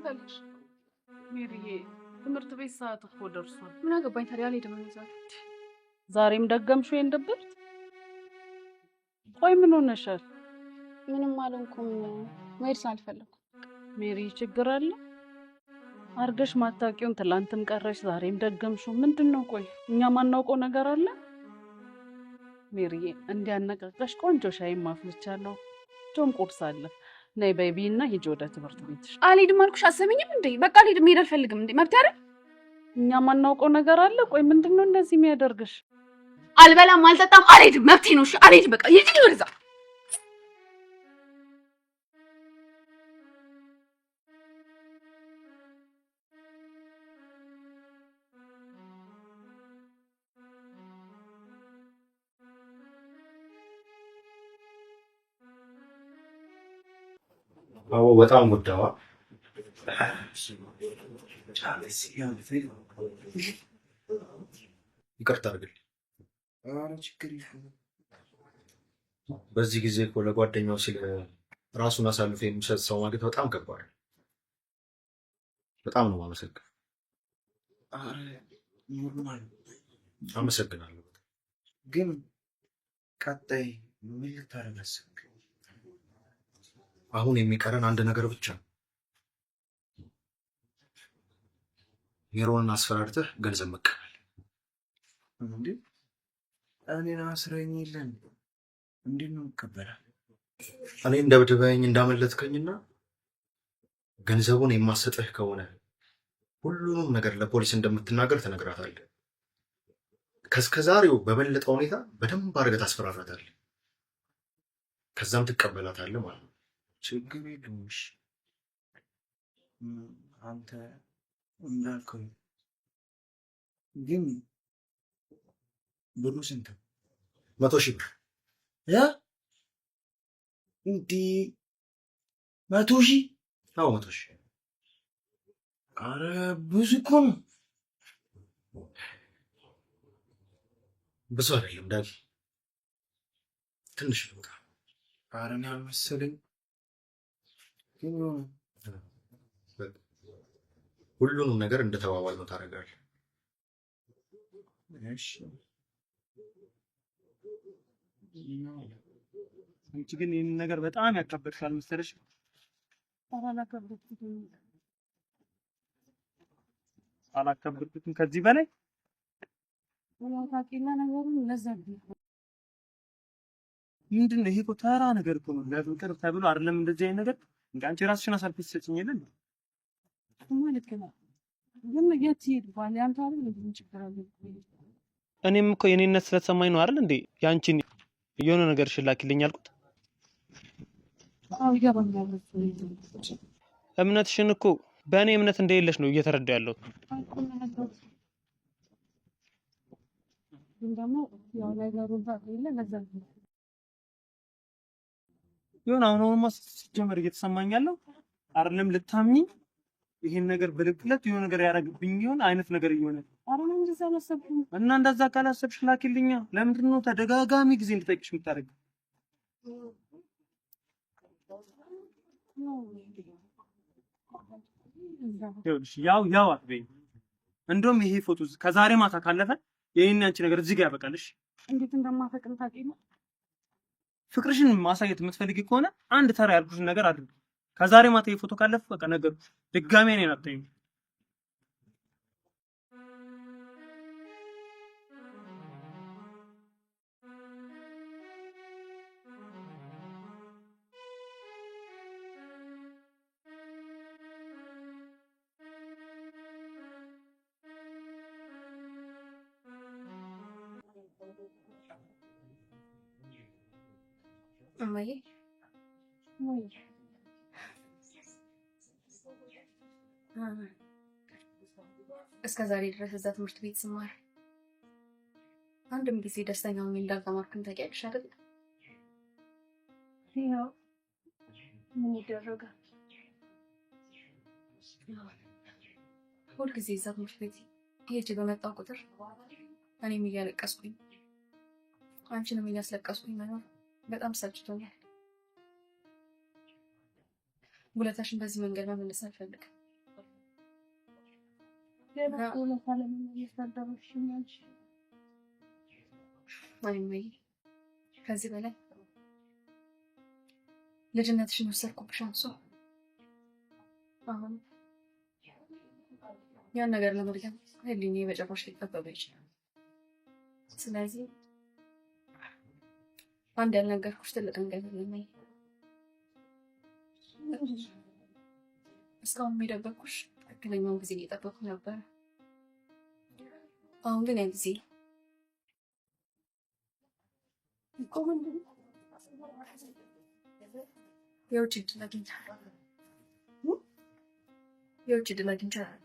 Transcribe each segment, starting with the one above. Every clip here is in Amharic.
ትፈልጊሽ? ሜሪዬ ትምህርት ቤት ሰዓት እኮ ደርሷል። ምን አገባኝ ታዲያ አልሄድም እኔ ዛሬም ደገምሽው እንደብርት? ቆይ ምን ሆነሻል? ምንም አልሆንኩም። መሄድ ስላልፈለኩ። ሜሪ ችግር አለ? አርገሽ ማታውቂውን ትላንትም ቀረሽ ዛሬም ደገምሽው ምንድነው? ቆይ እኛ ማናውቀው ነገር አለ? ሜሪዬ እንዲያነቃቃሽ ቆንጆ ሻይ ማፍልቻለሁ። ቶም ቁርስ አለ። ነይ ቤቢና ሂጂ ወደ ትምህርት ቤትሽ። አልሄድም አልኩሽ። አሰሚኝም እንዴ? በቃ አልሄድም። መሄድ አልፈልግም። እንዴ መብት አይደል? እኛ ማናውቀው ነገር አለ? ቆይ ምንድነው እንደዚህ የሚያደርግሽ? አልበላም አልጠጣም አልሄድም። መብቴ ነው። እሺ አልሄድም። በቃ ሂጂ ወደዛ። አዎ በጣም ወዳዋ ይቅርታ አድርግልኝ። በዚህ ጊዜ እኮ ለጓደኛው ሲል ራሱን አሳልፎ የሚሰጥ ሰው ማግኘት በጣም ከባድ። በጣም ነው የማመሰግነው። አመሰግናለሁ። ግን ቀጣይ ምን ልታደርግ አሰብክ? አሁን የሚቀረን አንድ ነገር ብቻ ነው። ሜሮንን አስፈራርተህ ገንዘብ መቀበል። እንዴ እኔን አስረኝ የለን እንዴት ነው መቀበላል? እኔን ደብድበኝ እንዳመለጥከኝና ገንዘቡን የማሰጥህ ከሆነ ሁሉንም ነገር ለፖሊስ እንደምትናገር ትነግራታለህ። ከእስከዛሬው በበለጠ ሁኔታ በደንብ አድርገህ ታስፈራራታለህ። ከዛም ትቀበላታለህ ማለት ነው። ችግር የለውም። አንተ እንዳልከው ግን ብሩ ስንት? 100,000 ብር። እንዲህ 100,000? አዎ 100,000። አረ ብዙ እኮ ነው። ብዙ አይደለም ዳጊ፣ ትንሽ ነው። አረ እኔ አልመሰለኝ። ሁሉንም ነገር እንደተባባል ነው ታደርጋለህ። እሺ አንቺ ግን ይህን ነገር በጣም ያካበድሻል መሰለሽ። አላካበድኩትም ከዚህ በላይ ታውቂና ነገሩን ለዛ ምንድን ነው ይሄ? እኮ ተራ ነገር እኮ ነው። ለፍቅር ተብሎ አይደለም እንደዚህ አይነት ነገር። እንዴ አንቺ ራስሽን አሳልፈሽ ትሰጪኝ የለን ማለት ነው። ግን የት ይሄዳል? ያንተ አይደል ምን ችግር አለ? እኔም እኮ የኔነት ስለተሰማኝ ነው አይደል እንዴ ያንቺን የሆነ ነገር ሽላኪልኝ አልኩት። አው ይገባኛል። እምነትሽን እኮ በእኔ እምነት እንደሌለሽ ነው እየተረዳው ያለው። ግን ደግሞ ያው ነገሩን ታውቂለ ለዛ ነው ይሁን። አሁንማ ሲጀመር እየተሰማኝ ያለው አይደለም ልታምኚ ይሄን ነገር በልክለት የሆነ ነገር ያደርግብኝ ይሆን አይነት ነገር እየሆነ አሁን እንደዛ አላሰብኩም። እና እንደዛ ካላሰብሽ ላኪልኛ። ለምንድን ነው ተደጋጋሚ ጊዜ እንድጠይቅሽ የምታደርጊው? ይኸውልሽ ያው አትበይኝ። እንደውም ይሄ ፎቶ ከዛሬ ማታ ካለፈ የኔና አንቺ ነገር እዚህ ጋር ያበቃልሽ። እንዴት እንደማፈቅር ታውቂና ፍቅርሽን ማሳየት የምትፈልጊ ከሆነ አንድ ተራ ያልኩሽን ነገር አድርጊ። ከዛሬ ማታ ይሄ ፎቶ ካለፈ በቃ ነገሩ ድጋሜ እኔን አትይኝ። እማዬ እስከ ዛሬ ድረስ እዛ ትምህርት ቤት ስማር አንድም ጊዜ ደስተኛ ሆኜ እንዳልተማርኩኝ ታውቂያለሽ አይደል? ያው ምን ይደረጋል፣ ሁልጊዜ እዛ ትምህርት ቤት ሄጄ በመጣሁ ቁጥር እኔም እያለቀስኩኝ አንቺንም እያስለቀስኩኝ መኖር በጣም ሰልችቶኛል። ውለታሽን በዚህ መንገድ መመለስ አልፈልግም። ገና እውነት አለመመለስ አልደረስሽም አንቺ። ማይመይ ከዚህ በላይ ልጅነትሽን ወሰድኩብሽ አንሶ አሁን ያን ነገር ለመድገም ህሊኔ በጭራሽ ሊጠበብ ይችላል። ስለዚህ አንድ ያልነገርኩሽ ትልቅ ነገር ለማይ እስካሁን የሚደበቅኩሽ ትክክለኛውን ጊዜ እየጠበቅኩ ነበር። አሁን ግን ያ ጊዜ የውጭ ዕድል አግኝቻለሁ። የውጭ ዕድል አግኝቻለሁ።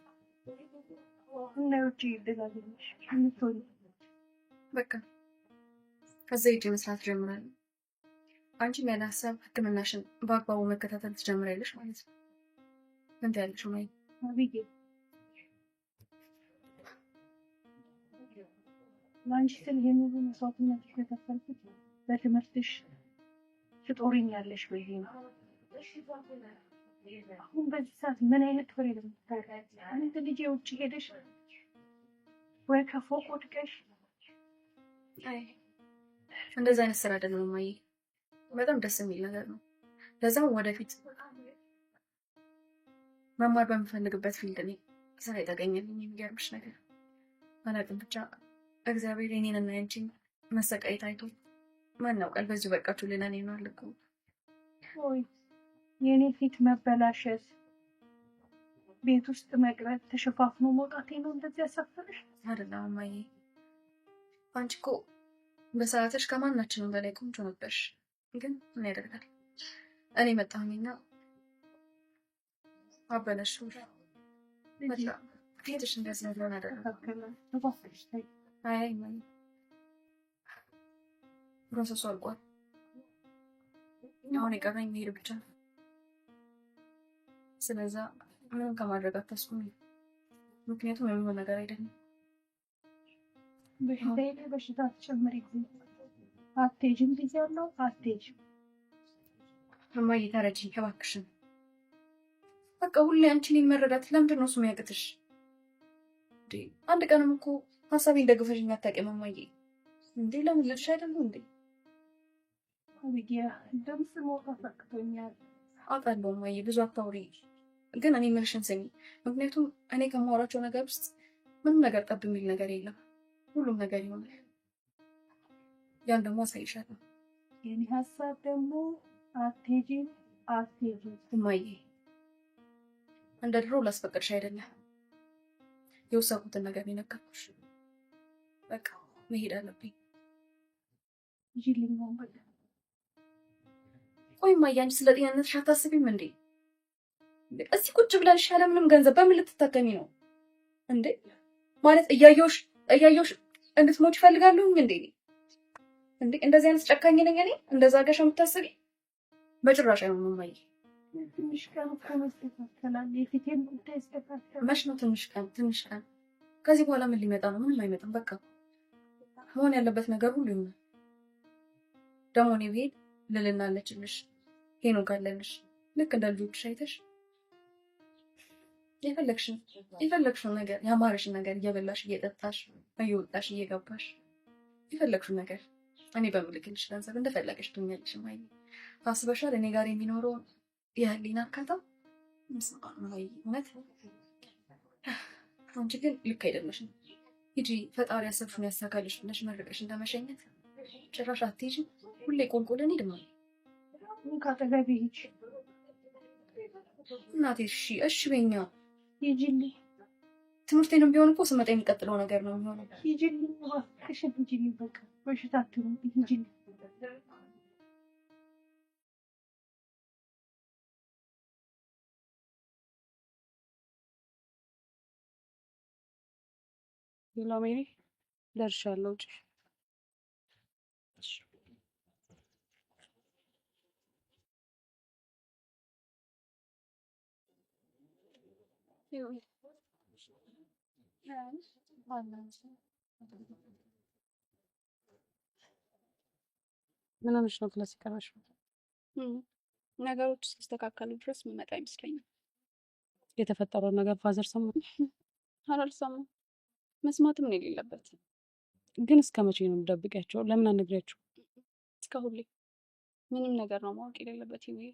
እና የውጭ ዕድል አገኘሽ? ምትሆኝ? በቃ ከዛ ሄጄ መስራት ጀምራለሁ። አንቺም ያለ ሀሳብ ሕክምናሽን በአግባቡ መከታተል ትጀምሪያለሽ ማለት ነው። ምን ትያለሽ ማይ? አብዬ ለአንቺ ስል ይሄን ሁሉ መስዋዕትነትሽ የከፈልኩት በትምህርትሽ ትጦሪኛለሽ ብዬ ነው። አሁን በዚህ ሰዓት ምን አይነት ወሬ ነው የምታወሪው? አንተ ልጅ ውጭ ሄደሽ ወይ ከፎቅ ወድቀሽ? አይ እንደዛ አይነት ስራ አይደለም ማይ። በጣም ደስ የሚል ነገር ነው። ለዛም ወደፊት መማር በምፈልግበት ፊልድ ላይ ስራ የተገኘልኝ የሚገርምሽ ነገር አላውቅም። ብቻ እግዚአብሔር የኔን እና ያንቺን መሰቃየት አይቶ ማን ያውቃል በዚሁ በቃችሁ ሌላ ነው አልኩ። ወይ የኔ ፊት መበላሸት፣ ቤት ውስጥ መቅረት፣ ተሸፋፍኖ መውጣቴ ነው እንደዚህ ያሳፈረሽ? አይደለም ማይ፣ አንቺ እኮ በሰዓትሽ ከማናችንም በላይ ቆንጆ ነበርሽ። ግን ምን ያደርጋል እኔ መጣሁኝና አበላሽው። ፊትሽ እንደዚህ ነው ያደረገው። አይ ማይ ፕሮሰሱ አልቋል። አሁን የቀረኝ መሄድ ብቻ ነው። ስለዛ ምንም ከማድረግ አታስቁሚ። ምክንያቱም የሚሆን ነገር አይደለም። በሽታ ተጨመረ ጊዜ አትሄጂም ብያለሁ። አትሄጂም እማዬ ተረጂኝ እባክሽን። በቃ ሁሌ አንቺ እኔን መረዳት ለምንድን ነው እሱ የሚያቅትሽ? አንድ ቀንም እኮ ሀሳቤን ደግፈሽኝ አታውቂም እማዬ። እንዴ ለምን ልልሽ አይደለም እንዴ? አብዬ ድምፅ መውጣት አቅቶኛል። አውቃለሁ እማዬ፣ ብዙ አታውሪ። ግን እኔ የምልሽን ስሚ። ምክንያቱም እኔ ከማወራቸው ነገር ውስጥ ምንም ነገር ጠብ የሚል ነገር የለም። ሁሉም ነገር ይሆናል። ያን ደግሞ አሳይሻለሁ። የኔ ሀሳብ ደግሞ አትሄጂም አትሄጂም እማዬ። እንደ ድሮ ላስፈቅድሽ አይደለም፣ የወሰንኩትን ነገር የነገርኩሽ። በቃ መሄድ አለብኝ። ይልኛው በቃ። ቆይ እማዬ፣ አንቺ ስለ ጤንነትሽ አታስቢም እንዴ? እዚህ ቁጭ ብለሽ ያለምንም ገንዘብ በምን ልትታከሚ ነው እንዴ? ማለት እያየሁሽ እንድትሞች ይፈልጋሉ እንዴ? እንዴ እንደዚህ አይነት ጨካኝ ነኝ እኔ? እንደዛ አድርገሽ የምታስቢ? በጭራሽ አይሆንም እማዬ። ትንሽ ቀን እኮ መስተካከላል። የፊቴን ጉዳይ ይስተካከላል። መች ነው ትንሽ ቀን? ከዚህ በኋላ ምን ሊመጣ ነው? ምንም አይመጣም። በቃ መሆን ያለበት ነገር ሁሉ ይሆናል። ደግሞ እኔ ብሄድ ልልና አለችልሽ፣ ሄኖክ አለልሽ። ልክ እንደ ልጆችሽ አይተሽ የፈለግሽውን ነገር ያማረሽን ነገር እየበላሽ እየጠጣሽ እየወጣሽ እየገባሽ የፈለግሽውን ነገር እኔ በምልክልሽ ገንዘብ እንደፈለገሽ ትሆኛለሽ። ማይ አስበሻል? እኔ ጋር የሚኖረው የህሊና እርካታ ማይ። እውነት አንቺ ግን ልክ አይደለሽም። ሂጂ፣ ፈጣሪ ያሰብሽውን ያሳካልሽ ብለሽ መርቀሽ እንደመሸኘት ጭራሽ አትሄጂም። ሁሌ ቆልቆለን ሄድማ ካጠገቤ ሂጂ እናቴ። እሺ በኛ ሂጂልኝ። ትምህርቴንም ቢሆን እኮ ስመጣ የሚቀጥለው ነገር ነው የሚሆነው። ሂጂልኝ እባክሽን፣ ሂጂልኝ። በቃ በሽታ አትሁን፣ ሂጂልኝ። ሌላ ሜሪ ደርሻለሁ። ውጪ ምን ሆነሽ ነው ክላስ የቀረሽው? ነገሮች እስኪስተካከሉ ድረስ የምመጣ አይመስለኝም። የተፈጠረውን ነገር ፋዘር ሰማ? አላልሰማም። መስማትም ነው የሌለበት። ግን እስከ መቼ ነው የምደብቂያቸው? ለምን አንነግሪያቸው? እስከ ሁሌ ምንም ነገር ነው ማወቅ የሌለበት። ይሄ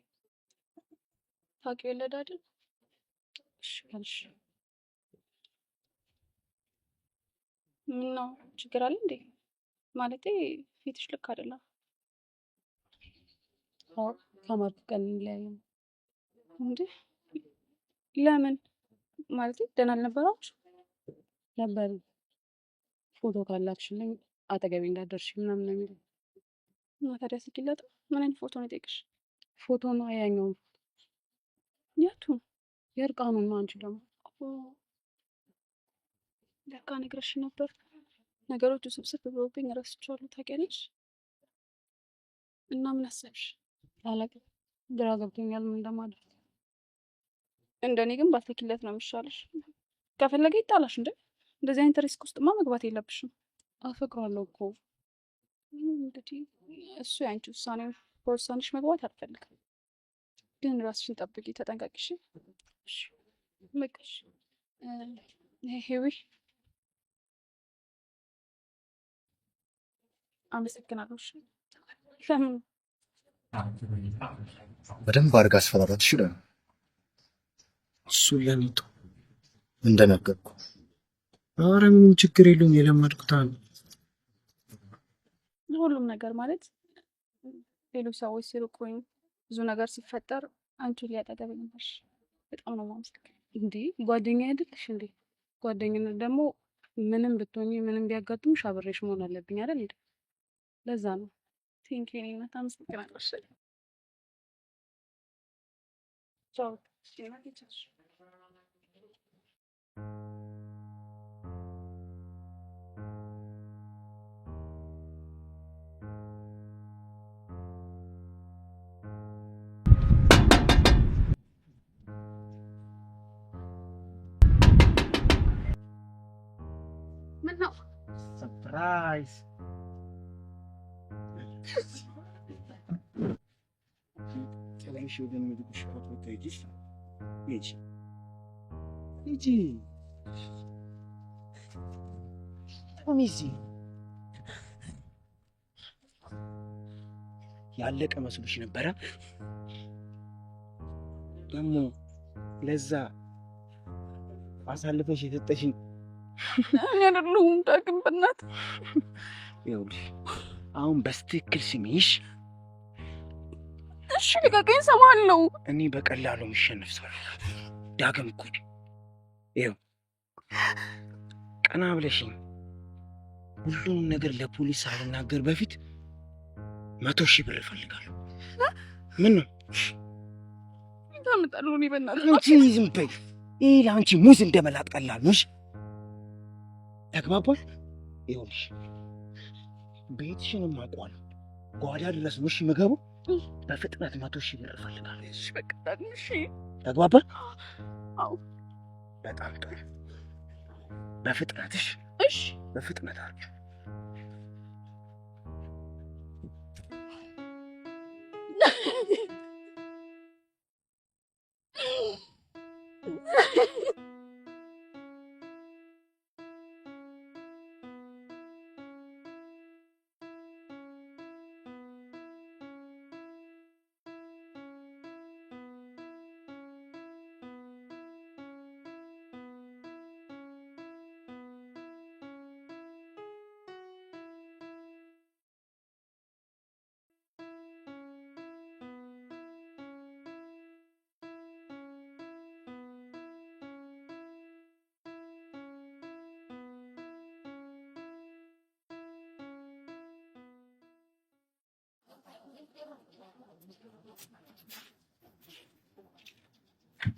ታውቂው የለድ አይደል? እሺ ካልሽ ምን ነው ችግር አለ እንዴ? ማለቴ ፊትሽ ልክ አይደለም። አዎ ከማርኩ ቀን እንለያየን እንዴ? ለምን? ማለቴ ደህና አልነበራችሁ ነበር? ፎቶ ካላክሽልኝ አጠገቤ እንዳደርሽ ምናምን ነው የሚለው። እና ታዲያ ስኪለጥ ምን አይነት ፎቶ ነው የጠየቅሽ? ፎቶ ነው ያኛውን። የቱ? የእርቃኑን ነው። አንቺ ደግሞ ለካ ነግረሽ ነበር። ነገሮቹ ስብስብ ብለውብኝ እረስቸዋለሁ ታውቂያለሽ። እና ምን አሰብሽ? አላውቅም፣ ግራ ገብቶኛል ምን እንደማደርግ። እንደኔ ግን ባትልኪለት ነው የሚሻለሽ። ከፈለገ ይጣላሽ እንዴ? እንደዚህ አይነት ሪስክ ውስጥማ መግባት የለብሽም። አፈቅሯለሁ እኮ እንግዲህ እሱ ያንቺ ውሳኔ። በውሳኔሽ መግባት አልፈልግም፣ ግን ራስሽን ጠብቂ፣ ተጠንቀቂሽ። እሺ በቃ እሺ። ሄዊ አመሰግናለሁ። እሺ ለምን በደንብ አድርጋ አስፈራራት። እሺ ደግሞ እሱ ለሚጡ እንደነገርኩ። ኧረ ምንም ችግር የለውም የለመድኩት ነው። ሁሉም ነገር ማለት ሌሎች ሰዎች ሲርቁኝ ብዙ ነገር ሲፈጠር አንቺ ሊያጠገበኝ ነበር። በጣም ነው የማመሰግነው። እንዴ ጓደኛዬ አይደለሽ እንዴ? ጓደኝነት ደግሞ ምንም ብትሆኚ ምንም ቢያጋጥምሽ አብሬሽ መሆን አለብኝ አይደል እንዴ? ለዛ ነው። ቴንኪው የኔ እናት አመሰግናለሁ። እሺ ቻው። እሺ እናቴ ቻው። ምን ነው ሰርፕራይዝ! ጥለሽ ወደ ምግብሽ ቦታ ሂጂ። ሚዚ ያለቀ መስሎሽ ነበረ? ደግሞ ለዛ አሳልፈሽ የሰጠሽኝ እኔ አይደለሁም ዳግም። በእናትህ ይኸውልሽ፣ አሁን በስትክክል ስሚሽ። እሺ ልቀቀኝ፣ እሰማለሁ። እኔ በቀላሉ የሚሸነፍ ሰው ዳግም እኮ ይኸው ቀና ብለሽኝ ሁሉንም ነገር ለፖሊስ ሳልናገር በፊት 100,000 ብር እፈልጋለሁ። ምን ነው ታመጣለሁ? እኔ በእናትህ አንቺ ዝም በይ። ይሄ ለአንቺ ሙዝ እንደመላጥ ቀላል ነው። ተግባባል? ይኸውልሽ ቤትሽንም አውቀዋለሁ። ጓዳ ድረስ ነው የምገባው። በፍጥነት 100,000 ብር እፈልጋለሁ። እሺ በቃ ዳግም እሺ። ተግባባል? አዎ በጣም ጥሩ። በፍጥነትሽ እሺ፣ በፍጥነት አድርጊ።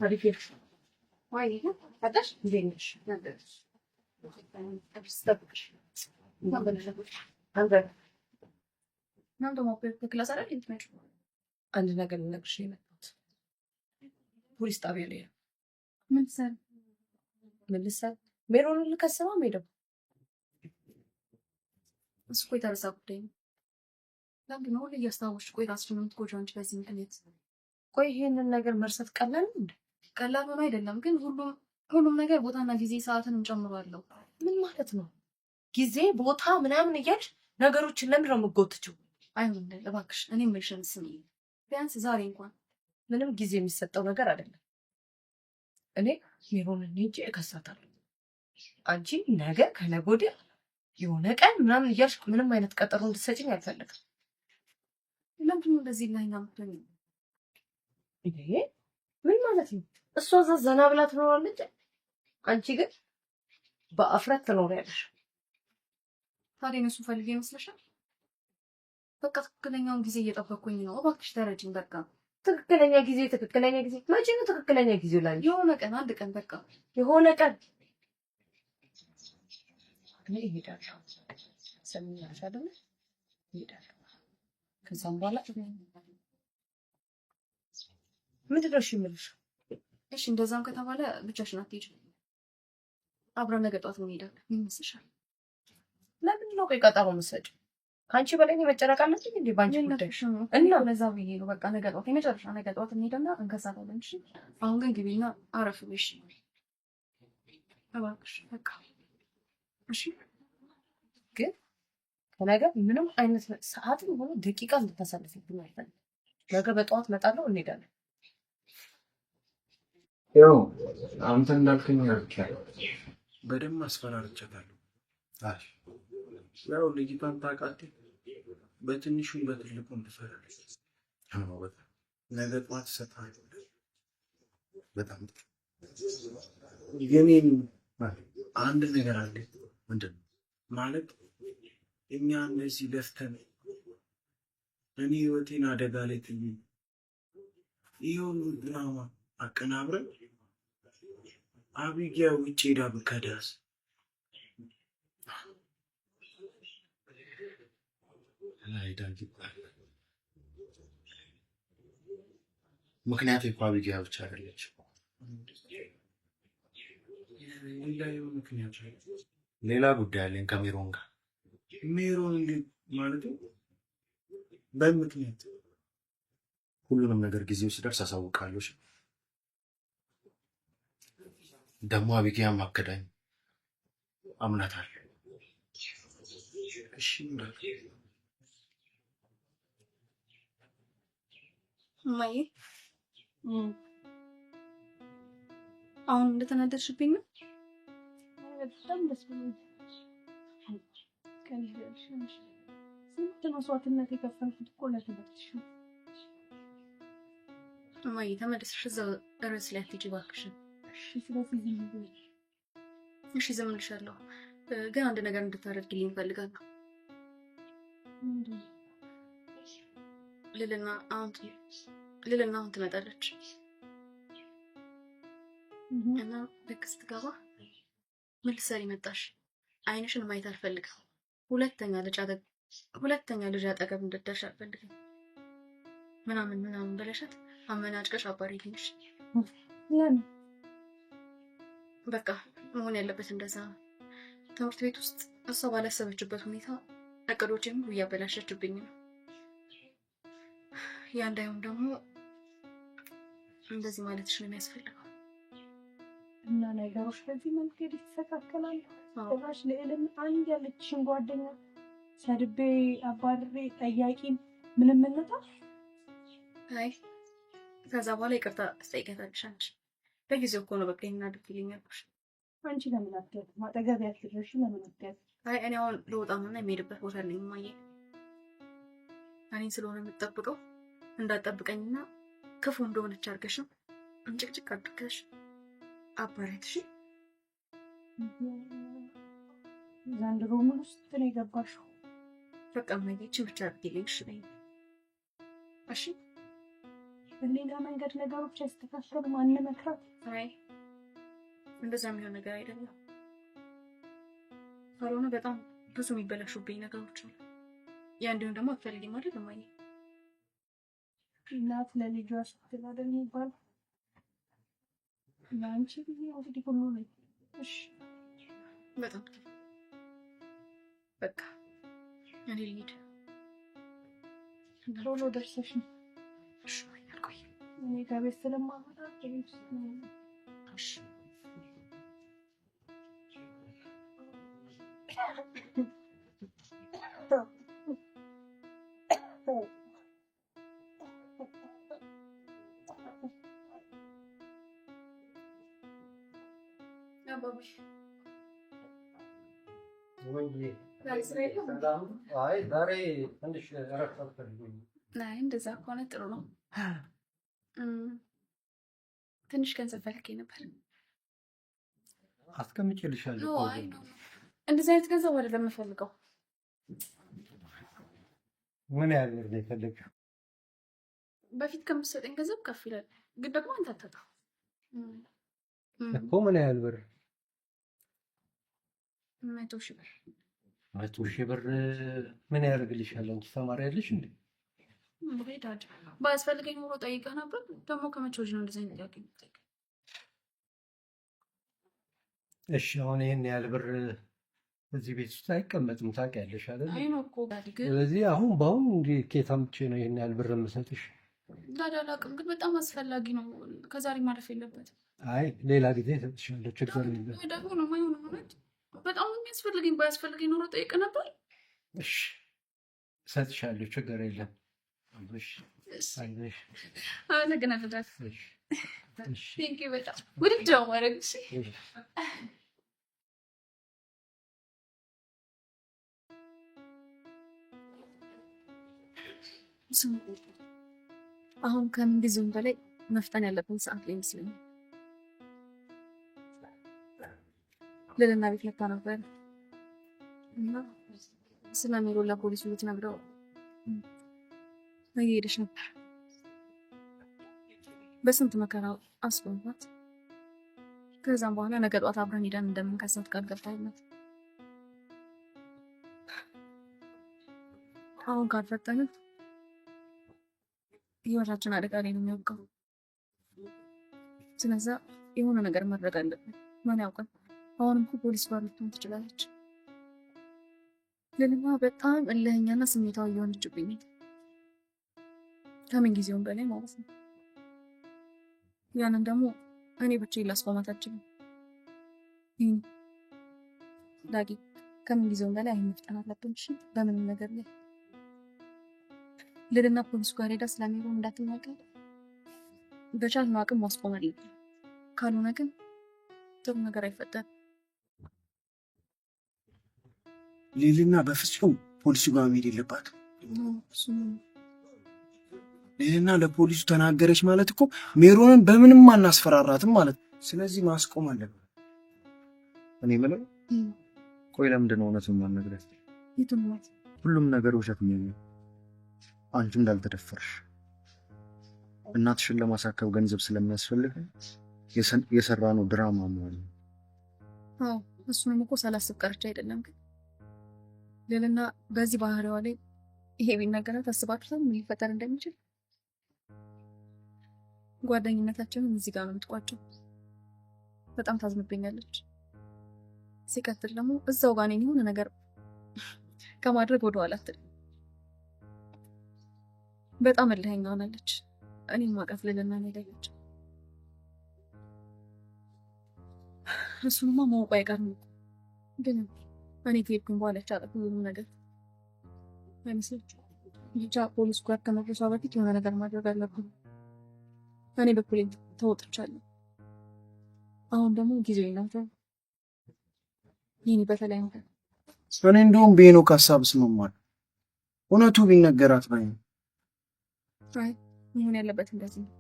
አሪፍ ወይ አዳሽ እንዴሽ ነበር አብስተብሽ አንድ ነገር ልነግርሽ ነው የመጣሁት። ፖሊስ ጣቢያ ላይ ምን ልሰራ ሜሮንን ልከስማ ሄደው እሱ እኮ የተረሳ ጉዳይ ነው። ለምንድን ነው ሁሌ እያስታወስሽ ቆይ ራስሽን የምትጎጂው አንቺ በዚህ ምክንያት? ቆይ ይሄንን ነገር መርሳት ቀላል ነው እንዴ? ቀላል ሆኖ አይደለም፣ ግን ሁሉም ሁሉም ነገር ቦታና ጊዜ ሰዓትን እንጨምሯለሁ። ምን ማለት ነው? ጊዜ ቦታ ምናምን እያልሽ ነገሮችን ለምን ነው የምትጎትችው? አይሆን እባክሽ፣ እኔ የምልሽን ስሚ። ቢያንስ ዛሬ እንኳን ምንም ጊዜ የሚሰጠው ነገር አይደለም። እኔ ሜሮንን ሄጄ እከሳታለሁ። አንቺ ነገ ከነገ ወዲያ የሆነ ቀን ምናምን እያልሽ ምንም አይነት ቀጠሮ እንድትሰጪኝ አልፈልግም። ለምንድን ነው እንደዚህ ላይ ናምቶኝ? ይሄ ምን ማለት ነው? እሷ እዛ ዘና ብላ ትኖራለች፣ አንቺ ግን በአፍረት ትኖሪያለሽ። ታዲያ እነሱ ፈልጌ ይመስልሻል? በቃ ትክክለኛውን ጊዜ እየጠበኩኝ ነው። እባክሽ ተረጅኝ። በቃ ትክክለኛ ጊዜ መቼ ነው ትክክለኛ ጊዜው? ላይ የሆነ ቀን፣ አንድ ቀን፣ በቃ የሆነ ቀን እኔ እሄዳለሁ። ሰሚኛለሽ አይደል? እሄዳለሁ። ከዛም በኋላ ምንድን ነው እሺ የምልሽ? እሺ እንደዛም ከተባለ ብቻሽን አትሄጂም። አብረን ነገ ጠዋት እንሄዳለን። ምን ይመስልሻል? ለምንድን ነው ቆይ ቀጠሮ የምትሰጪው? ከአንቺ በላይ እኔ መጨነቅ አለብኝ እንዴ ባንቺ ጉዳይ? እና ለዛ ብዬ ነው። በቃ ነገ ጠዋት፣ የመጨረሻ ነገ ጠዋት እንሄድና እንከሳታለን። እሺ አሁን ግን ግቢና አረፍ በይ። እሺ እባክሽ በቃ እሺ። ግን ከነገ ምንም አይነት ሰዓትም ሆነ ደቂቃ እንድታሳልፍብኝ አልፈልግም። ነገ በጠዋት እመጣለሁ፣ እንሄዳለን። ያው አንተ እንዳልከኝ አድርጌያለሁ። በደንብ አስፈራርቻታለሁ። ያው ልጅቷን ታውቃለህ፣ በትንሹም በትልቁም ትፈራለች። ነገ ጠዋት እሰጥሃለሁ። በጣም ግን አንድ ነገር አለ። ምንድን ነው ማለት? እኛ እንደዚህ ለፍተን እኔ ህይወቴን አደጋ ላይ ጥዬ ይሁን ድራማ አቀናብረን አቢጊያ ውጭ ሄዳ ብከዳስ? ምክንያቱ እኮ አቢጊያ ብቻ አይደለች። ሌላ ጉዳይ አለኝ ከሜሮን ጋር። ሜሮን ማለት በምክንያት ሁሉንም ነገር ጊዜው ሲደርስ አሳውቃለሁ። ደግሞ አቢጊያ ማከዳኝ አምናታለሁ። እሺ እማዬ አሁን እንደተናደድሽብኝ ነው? በጣም ደስ ብሎኛል። ከልጅሽ ስንት መስዋዕትነት የከፈልኩት እኮ ለትምህርትሽ ነው። እማዬ ተመለስሽ እዛው ርዕስ ላይ አትሄጂ እባክሽን። እሺ ስለዚህ ዝም ብዬ እሺ ዝም እልሻለሁ፣ ግን አንድ ነገር እንድታደርግልኝ እፈልጋለሁ። ልልና አሁን ትመጣለች እና ልክ ስትገባ ምን ልትሰሪ መጣሽ? አይንሽን ማየት አልፈልግም። ሁለተኛ ልጅ አጠገብ እንድትደርሽ አልፈልግም። ምናምን ብለሻት አመናጭቀሽ አባሪልኝሽ። ለምን? በቃ መሆን ያለበት እንደዛ ነው። ትምህርት ቤት ውስጥ እሷ ባላሰበችበት ሁኔታ እቅዶቼን ሁሉ እያበላሸችብኝ ነው። ያ እንዳይሆን ደግሞ እንደዚህ ማለትሽ ነው የሚያስፈልገው። እና ነገሮች በዚህ መንገድ ይስተካከላሉ። ጭራሽ ልዕልን አንድ ያለችሽን ጓደኛ ሰድቤ አባርሬ ጠያቂን ምንም እንጣ። አይ ከዛ በኋላ ይቅርታ ትጠይቂያታለሽ አንቺ። በጊዜው እኮ ነው በቃ ይሄን አድርጊልኝ ያልኩሽ። አንቺ ለምን አትያት? ማጠገብ ያትደርሽ ለምን አትያት? አይ እኔ አሁን ልወጣ ነው የሚሄድበት ቦታ አለኝ እማዬ። እኔን ስለሆነ የምትጠብቀው እንዳትጠብቀኝና ክፉ እንደሆነች አድርገሽ ነው እንጭቅጭቅ አድርገሽ አባረትሽ። ዘንድሮ ምን ውስጥ ነው የገባሽው? በቃ ማይገች ብቻ አድርጊልኝ እሺ በይኝ። እሺ በሌላ መንገድ ነገሮች ያስተካከሉ ማን መክራት? አይ እንደዛ የሚሆን ነገር አይደለም። ካልሆነ በጣም ብዙ የሚበላሹብኝ ነገሮች አሉ። ያ እንዲሁም ደግሞ አትፈልጊም ማለት እማዬ? እናት ለልጇ ስትል አይደል የሚባለው? ለአንቺ ጊዜ እንግዲህ ሁሉ ነው። እሺ በጣም በቃ እኔ ልሂድ። ቶሎ ደርሰሽ ነው። እሺ ቆይ እኔ ከቤት ስለማመጣ ከቤት ውስጥ ነው። እሺ አይ ዛሬ ትንሽ እረፍት አልፈልግም። አይ እንደዛ ከሆነ ጥሩ ነው። ትንሽ ገንዘብ ፈልጌ ነበር። አስቀምጬልሻለሁ። እንደዚህ አይነት ገንዘብ አይደለም የምፈልገው። ምን ያህል ብር ነው የፈለግሽው? በፊት ከምትሰጠኝ ገንዘብ ከፍ ይላል፣ ግን ደግሞ አንተ አታጣም እኮ። ምን ያህል ብር? 100,000 ብር። 100,000 ብር ምን ያደርግልሻል? አንቺ ተማሪ አይደለሽ እንዴ? ዳድ ባያስፈልገኝ ኖሮ ጠይቀህ ነበር። ደግሞ ከመቼ ወዲህ ነው እንደዚህ አይነት ጥያቄ የምትጠይቀኝ? እሺ አሁን ይሄን ያህል ብር እዚህ ቤት ውስጥ አይቀመጥም፣ ታውቂያለሽ አይደል? አይ ነው እኮ ዳድ። ግን ስለዚህ አሁን በአሁን እንዲህ ከየት አምጥቼ ነው ይሄን ያህል ብር የምሰጥሽ? ዳድ አላውቅም፣ ግን በጣም አስፈላጊ ነው። ከዛሬ ማለፍ የለበትም። አይ ሌላ ጊዜ እሰጥሻለሁ፣ ችግር የለም። ደግሞ ነው የማይሆነው። እውነት በጣም የሚያስፈልገኝ። ባያስፈልገኝ ኖሮ ጠይቀህ ነበር። እሺ እሰጥሻለሁ፣ ችግር የለም። እሺ አይዞሽ። አመሰግናለሁ ዳድ። እሺ ቴንኪው በጣም ውድድው ማድረግ። እሺ አሁን ከምን ጊዜውም በላይ መፍጠን ያለብን ሰዓት ላይ ይመስለኛል። ልልና ቤት መታ ነበር እና ስለ ሜሮን ለፖሊሱ ልትነግረው እየሄደች ነበር። በስንት መከራ አስቆምኳት። ከዛም በኋላ ነገ ጧት አብረን ሄደን እንደምንከሳት ቃል ገባሁላት። አሁን ካልፈጠንን ህይወታችን አደጋ ላይ ነው የሚወድቀው። ስለዛ የሆነ ነገር ማድረግ አለብን። ማን ያውቃል፣ አሁንም እኮ ፖሊስ ጋር ልትሆን ትችላለች። ልልማ በጣም እልኸኛና ስሜታዊ እየሆነችብኝ ከምን ጊዜውም በላይ ማለት ነው። ያንን ደግሞ እኔ ብቻዬን ላስቆማት አልችልም። ዳጊ ከምን ጊዜውም በላይ አይን መፍጠን አለብን። እሺ በምንም ነገር ላይ ልልና ፖሊስ ጋር ሄዳ ስለሚሆን እንዳትናገር በቻልነው አቅም ማስቆም አለብን። ካልሆነ ግን ጥሩ ነገር አይፈጠርም። ሊልና በፍጹም ፖሊሱ ጋር መሄድ የለባትም። ሊልና ለፖሊሱ ተናገረች ማለት እኮ ሜሮንን በምንም አናስፈራራትም ማለት ነው። ስለዚህ ማስቆም አለብን። እኔ የምለው ቆይ ለምንድን ነው እውነቱን ማንነግራት? ሁሉም ነገር ውሸት ነው። አንቺ እንዳልተደፈርሽ እናትሽን ለማሳከብ ገንዘብ ስለሚያስፈልግ የሰራነው ድራማ ነው። አዎ እሱንም እኮ ሳላስብ ቀርቼ አይደለም። ግን ልልና በዚህ ባህሪዋ ላይ ይሄ ቢነገራት አስባችሁታል ምን ሊፈጠር እንደሚችል? ጓደኝነታችንን እዚህ ጋር ነው የምትቋጨው። በጣም ታዝንብኛለች። ሲቀጥል ደግሞ እዛው ጋር ነኝ የሆነ ነገር ከማድረግ ወደኋላ አትልም። በጣም እልኸኛ ሆናለች። እኔም ማቀፍ ልልና ሄዳለች። እሱንማ ማወቁ አይቀርም። ግን እኔ ከሄድኩኝ በኋላ ቻለ ሁሉም ነገር አይመስላችሁም? ብቻ ፖሊስ ጋር ከመድረሷ በፊት የሆነ ነገር ማድረግ አለብን። እኔ በኩል ተወጥቻለሁ። አሁን ደግሞ ጊዜው ይናንተ ይህን በተለይ ነው። እኔ እንደውም በሄኖክ ሀሳብ እስማማለሁ። እውነቱ ቢነገራት ባይ ነው። አይ መሆን ያለበት እንደዚህ ነው።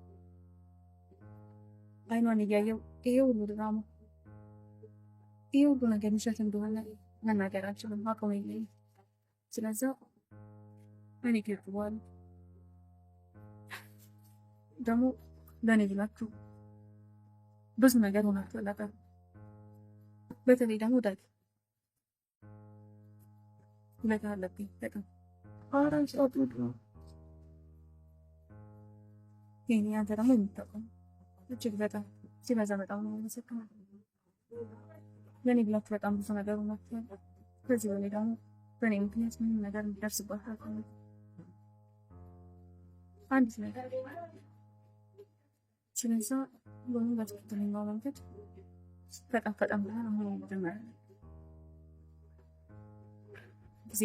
አይኗን እያየው ይሄ ሁሉ ድራማ፣ ይሄ ሁሉ ነገር ውሸት እንደሆነ መናገር አልችልም። አቅም የለኝም። ስለዚህ እኔ ከሄድኩ በኋላ ደግሞ ለእኔ ብላችሁ ብዙ ነገር ሆናችሁ አላውቅም። በተለይ ደግሞ ዳጊ ሁኔታ አለብኝ በጣም አራን ሰዓት ነው። ይሄን ያንተ ደግሞ የምታውቀው እጅግ በጣም ሲበዛ በጣም ነው የምሰከመው። ለእኔ ብላችሁ በጣም ብዙ ነገር ሆናችሁ። ከዚህ በላይ ደግሞ በእኔ ምክንያት ምንም ነገር እንዲደርስባችሁ አልፈልግም። አንዲት ነገር ስለዛ ሁሉም በትክክለኛው መንገድ ፈጣን ብለን አሁን መጀመሪያ ጊዜ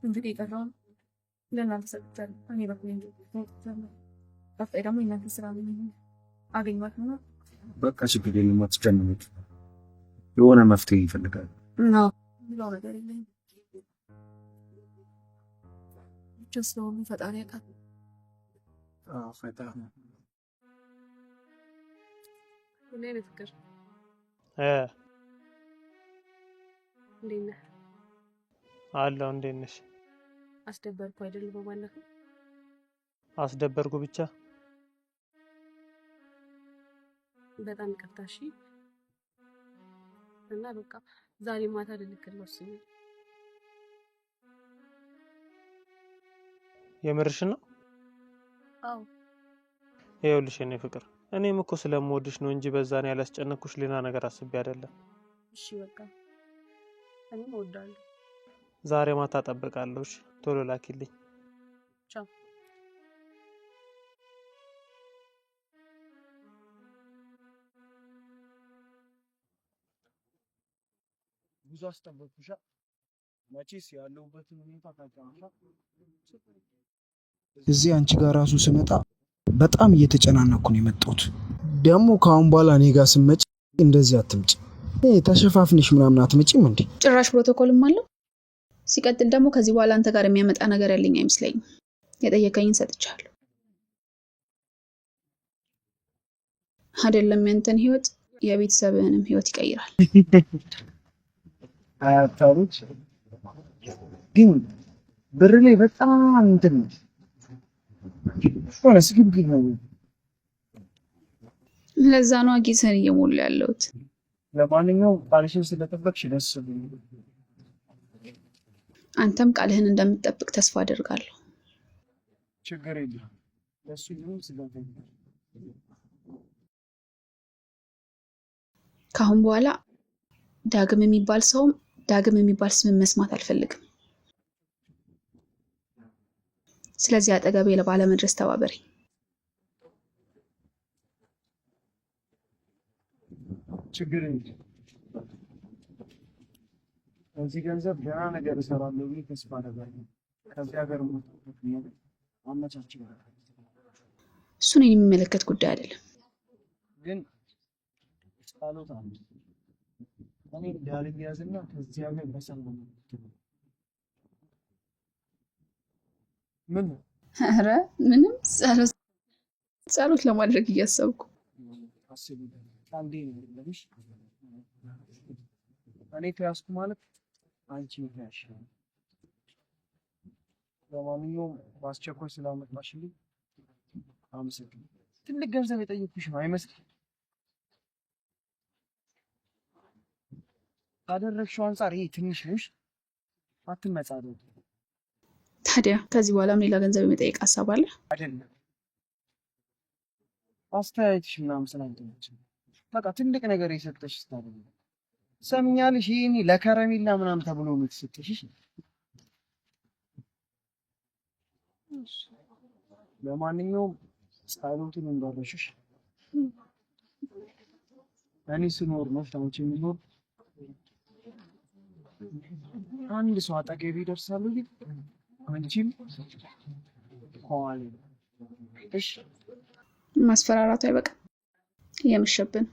እንግዲህ የቀረውን ለእናንተ ሰጥቻለሁ። እኔ በኩል ቀጣይ ደግሞ የእናንተ ስራ አገኟት ነው። በቃ ችግር የለም አትጨናነቂ። የሆነ መፍትሄ ይፈልጋል። ብለው ነገር የለኝም ብቻ ስለሆኑ ፈጣሪ ያውቃል። ፈጣሪ ምን አይነት ፍቅር እንዴት ነህ? አለሁ። እንዴት ነሽ? አስደበርኩ አይደል? በባለፈው አስደበርኩ ብቻ። በጣም ይቅርታ እሺ። እና በቃ ዛሬ ማታ ልልክልህ ወስኜ። የምርሽ ነው? አዎ። ይኸውልሽ የኔ ፍቅር እኔም እኮ ስለምወድሽ ነው እንጂ በዛ ነው ያላስጨነኩሽ፣ ሌላ ነገር አስቤ አይደለም። እሺ በቃ እኔም እወዳለሁ። ዛሬ ማታ እጠብቃለሁ። እሺ ቶሎ ላኪልኝ። ቻው። ብዙ አስጠበቅኩሻ። መቼስ ያለሁበትን ሁኔታ ታውቂያለሽ። እዚህ አንቺ ጋር ራሱ ስመጣ በጣም እየተጨናነኩ ነው የመጣሁት። ደግሞ ከአሁን በኋላ እኔ ጋር ስመጪ እንደዚህ አትምጪ። ተሸፋፍንሽ ምናምን አትመጪም እንዴ? ጭራሽ ፕሮቶኮልም አለው። ሲቀጥል ደግሞ ከዚህ በኋላ አንተ ጋር የሚያመጣ ነገር ያለኝ አይመስለኝም። የጠየቀኝን ሰጥቻለሁ። አይደለም ያንተን ህይወት የቤተሰብህንም ህይወት ይቀይራል። አያታሩት ግን ብር ላይ በጣም እንትን ነው ሆነ ስግብግብ ነው። ለዛ ነው ጊዜን እየሞላ ያለሁት። ለማንኛውም ቃልሽን ስለጠበቅሽ ደስ ብሎኛል። አንተም ቃልህን እንደምትጠብቅ ተስፋ አደርጋለሁ። ችግር የለም ለሱ ይሁን ስለዚህ ከአሁን በኋላ ዳግም የሚባል ሰውም ዳግም የሚባል ስም መስማት አልፈልግም። ስለዚህ አጠገቤ ባለመድረስ ተባበሪ። ችግር የለም እዚህ ገንዘብ ገና ነገር እሰራለሁ ብዬ ተስፋ አደርጋለሁ። ከዚህ ሀገር ሞት አመቻች እሱን የሚመለከት ጉዳይ አይደለም። ግን ጸሎት አለ እኔ እንዳልያዝና ከዚህ ሀገር በሰላም ምን ኧረ ምንም ጸሎት ለማድረግ እያሰብኩ አስቢ። አንዴ ነው ለምሽ እኔ ተያዝኩ ማለት አንቺ ነሽ። ለማንኛውም በአስቸኳይ ስላመጣሽልኝ አመሰግናለሁ። ትልቅ ገንዘብ የጠየኩሽ ነው አይመስልም? ካደረግሽው አንጻር ይሄ ትንሽ ነሽ። አትመጻደቁ። ታዲያ ከዚህ በኋላም ሌላ ገንዘብ የመጠየቅ ሀሳብ አለ አይደለም? አስተያየትሽ ምናምን ስላልተመቸ በቃ ትልቅ ነገር የሰጠሽ ስታደርጊ ሰምኛልሽ። ይሄኔ ለከረሜላ ምናምን ተብሎ የምትሰጥሽ። ለማንኛውም ጸሎቱን እንዳረሽሽ እኔ ስኖር ነው ታውጪ የሚኖር አንድ ሰው አጠገቤ ይደርሳሉ ግን አንቺም ከኋላ እሺ። ማስፈራራቱ አይበቃም? የምሸብን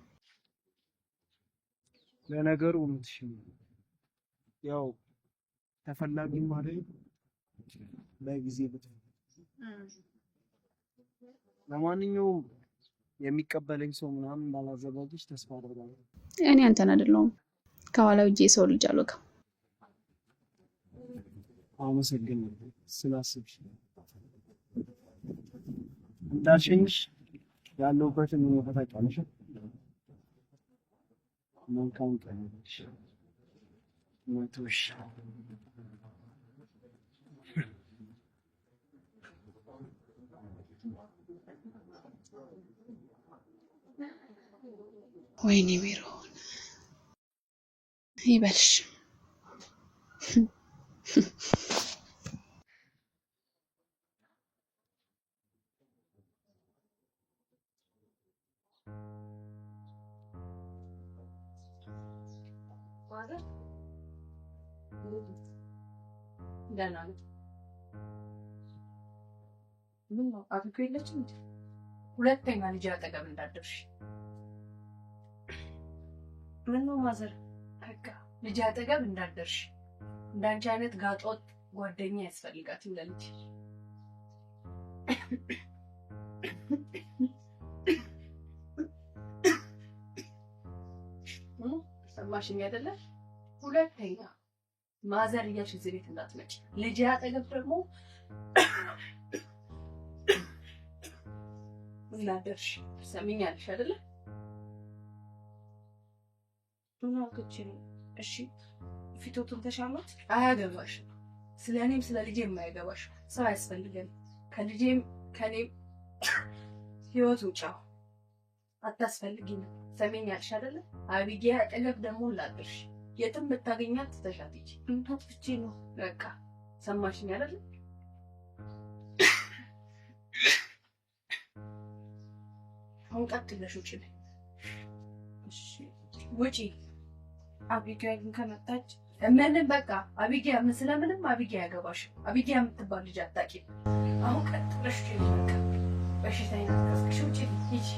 ለነገሩ እውነትሽን ነው። ያው ተፈላጊም አይደል በጊዜ ብትል። ለማንኛውም የሚቀበለኝ ሰው ምናምን እንዳላዘጋጅሽ ተስፋ አደርጋለሁ። እኔ አንተን አይደለሁም ከኋላ እጄ ሰው ልጅ አልወጋም። አመሰግናለሁ ስላስብሽ። እንዳልሸኝሽ ያለሁበትን ሁኔታ ታውቂያለሽ። መልካም ቀን ይሁንልሽ። ሞቶሽ ወይኔ ቢሮውን ይበልሽ። ደህና ነው። ምን ነው አብኩ የለችም እንዴ? ሁለተኛ ልጅ አጠገብ እንዳደርሽ። ምን ነው ማዘር? በቃ ልጅ አጠገብ እንዳደርሽ። እንዳንቺ አይነት ጋጦት ጓደኛ ያስፈልጋትም ለልጅ። ሰማሽኝ አይደለ? ሁለተኛ ማዘር እያልሽ እዚህ ቤት እንዳትመጪ። ልጅ አጠገብ ደግሞ እንዳደርሽ ሰሚኛለሽ አይደለ? እሺ ፊቶቱን ተሻሏት። አያገባሽም። ስለ እኔም ስለ ልጄ የማያገባሽ ሰው አያስፈልገንም። ከልጄም ከኔም ህይወት ውጫው አታስፈልጊም። ሰሚኛለሽ አይደለ? አቢጌ አጠገብ ደግሞ እንዳደርሽ። የትም ብታገኛት ትተሻት ሂጂ። እንታት ብቻ ነው በቃ። ሰማሽኝ አይደለ? አሁን ቀጥ ብለሽ ውጪ ነኝ። እሺ ውጪ። አቢጌን ከመጣች ምንም በቃ አቢጌ ምን ስለምንም አቢጌ ያገባሽ። አቢጌ የምትባል ልጅ አታውቂም። አሁን ቀጥ ብለሽ ውጪ። በቃ በሽታ ይነካሽ። ውጪ ሂጂ።